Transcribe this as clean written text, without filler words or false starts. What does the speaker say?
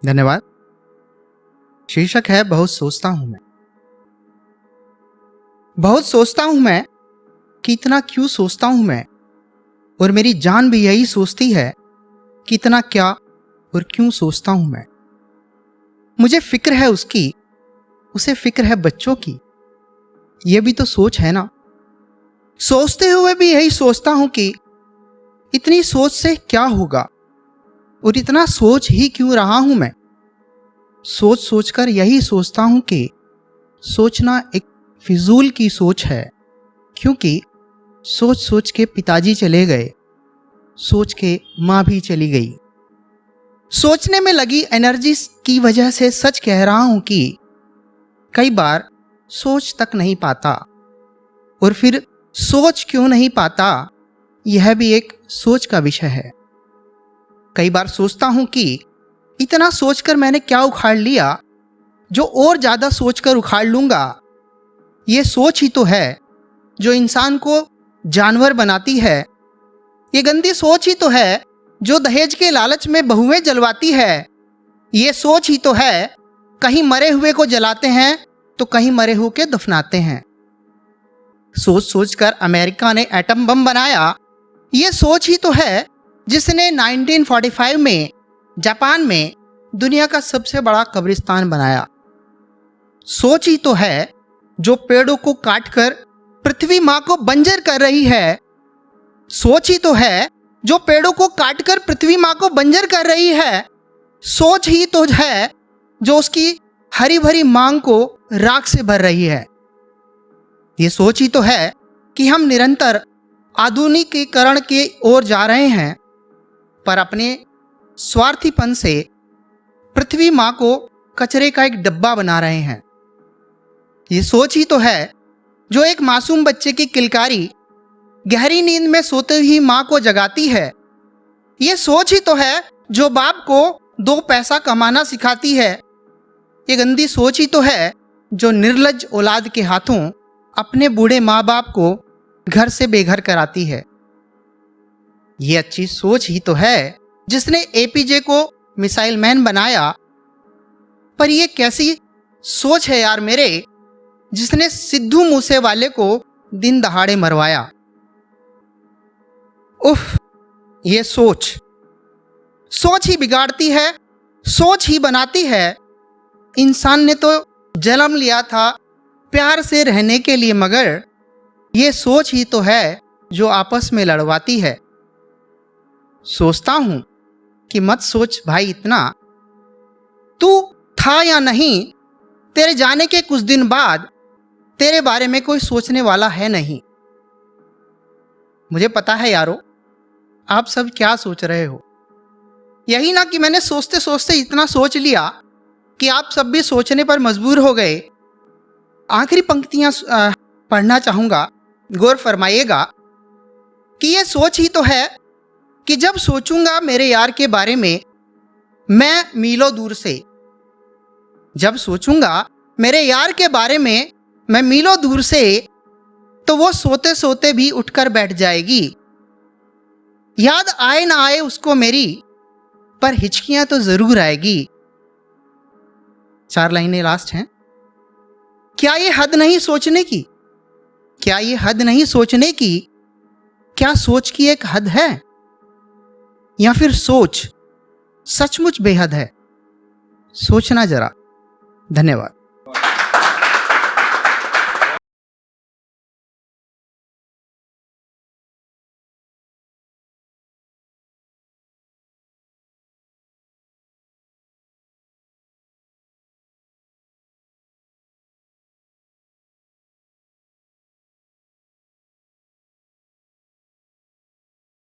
धन्यवाद। शीर्षक है बहुत सोचता हूं मैं। बहुत सोचता हूं मैं कि इतना क्यों सोचता हूं मैं, और मेरी जान भी यही सोचती है कि इतना क्या और क्यों सोचता हूं मैं। मुझे फिक्र है उसकी, उसे फिक्र है बच्चों की। यह भी तो सोच है ना। सोचते हुए भी यही सोचता हूं कि इतनी सोच से क्या होगा, और इतना सोच ही क्यों रहा हूं मैं। सोच सोचकर यही सोचता हूं कि सोचना एक फिजूल की सोच है, क्योंकि सोच सोच के पिताजी चले गए, सोच के माँ भी चली गई। सोचने में लगी एनर्जी की वजह से सच कह रहा हूं कि कई बार सोच तक नहीं पाता, और फिर सोच क्यों नहीं पाता, यह भी एक सोच का विषय है। कई बार सोचता हूं कि इतना सोचकर मैंने क्या उखाड़ लिया जो और ज्यादा सोचकर उखाड़ लूंगा। यह सोच ही तो है जो इंसान को जानवर बनाती है। ये गंदी सोच ही तो है जो दहेज के लालच में बहुएं जलवाती है। ये सोच ही तो है कहीं मरे हुए को जलाते हैं तो कहीं मरे हुए के दफनाते हैं। सोच सोचकर अमेरिका ने एटम बम बनाया। ये सोच ही तो है जिसने 1945 में जापान में दुनिया का सबसे बड़ा कब्रिस्तान बनाया। सोच ही तो है जो पेड़ों को काटकर पृथ्वी मां को बंजर कर रही है। सोच ही तो है जो पेड़ों को काटकर पृथ्वी मां को बंजर कर रही है। सोच ही तो है जो उसकी हरी भरी मांग को राख से भर रही है। ये सोच ही तो है कि हम निरंतर आधुनिकीकरण की ओर जा रहे हैं, पर अपने स्वार्थीपन से पृथ्वी मां को कचरे का एक डब्बा बना रहे हैं। ये सोच ही तो है जो एक मासूम बच्चे की किलकारी गहरी नींद में सोते ही मां को जगाती है। ये सोच ही तो है जो बाप को 2 पैसा कमाना सिखाती है। ये गंदी सोच ही तो है जो निर्लज्ज औलाद के हाथों अपने बूढ़े माँ बाप को घर से बेघर कराती है। ये अच्छी सोच ही तो है जिसने एपीजे को मिसाइल मैन बनाया। पर यह कैसी सोच है यार मेरे, जिसने सिद्धू मूसेवाले को दिन दहाड़े मरवाया। उफ, ये सोच ही बिगाड़ती है, सोच ही बनाती है। इंसान ने तो जन्म लिया था प्यार से रहने के लिए, मगर ये सोच ही तो है जो आपस में लड़वाती है। सोचता हूं कि मत सोच भाई इतना, तू था या नहीं, तेरे जाने के कुछ दिन बाद तेरे बारे में कोई सोचने वाला है नहीं। मुझे पता है यारो, आप सब क्या सोच रहे हो। यही ना कि मैंने सोचते सोचते इतना सोच लिया कि आप सब भी सोचने पर मजबूर हो गए। आखिरी पंक्तियां पढ़ना चाहूंगा, गौर फरमाइएगा कि यह सोच ही तो है कि जब सोचूंगा मेरे यार के बारे में मैं मीलों दूर से, जब सोचूंगा मेरे यार के बारे में मैं मीलों दूर से, तो वो सोते सोते भी उठकर बैठ जाएगी। याद आए ना आए उसको मेरी, पर हिचकियां तो जरूर आएगी। 4 लाइनें लास्ट हैं। क्या ये हद नहीं सोचने की? क्या ये हद नहीं सोचने की? क्या सोच की एक हद है, या फिर सोच सचमुच बेहद है? सोचना जरा। धन्यवाद।